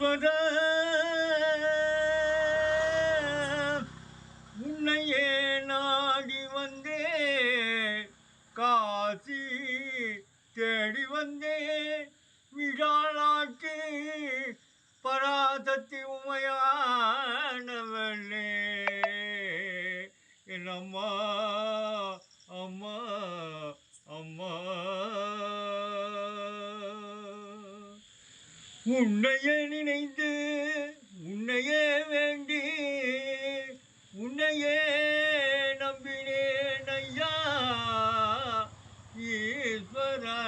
ஈஸ்வர உன்னையே நாடி வந்தே காசி தேடி வந்தே விழாளாக்கி பராசக்தி உமையானவளே என் அம்மா அம்மா அம்மா உன்னையே நினைந்து உன்னையே வேண்டி உன்னையே நம்பினேன் ஐயா ஈஸ்வரா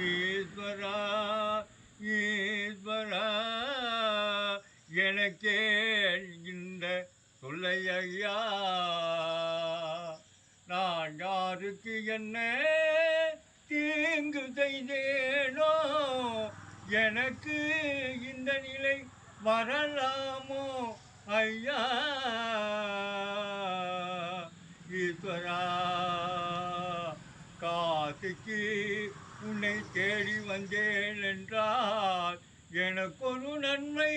ஈஸ்வரா ஈஸ்வரா எனக்கே இந்த சொல்லை ஐயா நான் யாருக்கு என்ன தீங்கு செய்தேனோ எனக்கு இந்த நிலை வரலாமோ ஐயா ஈஸ்வரா காசிக்கு உன்னை தேடி வந்தேன் என்றால் எனக்கொரு நன்மை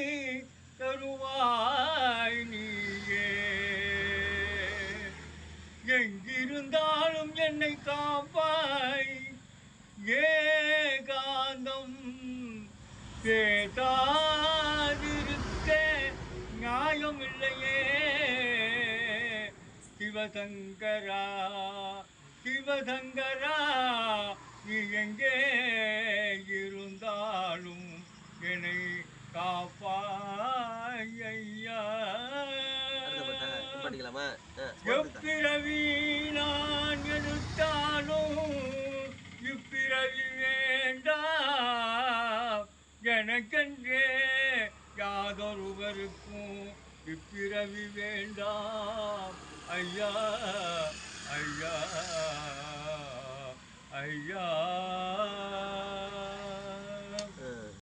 தருவாய் நீயே எங்கிருந்தாலும் என்னை காப்பாய் ஏகாந்தம் பேசாதிருக்க நியாயமில்லையே சிவசங்கரா சிவசங்கரா நீ எங்கே இருந்தாலும் என்னை காப்பாய் ஐயா எப்பிறவி நான் எடுத்தாலும் இப்பிறவி வேண்டாம் எனக்கென்றே யாதொருவருக்கும் இப்பிறவி வேண்டாம் ஐயா ஐயா ஐயா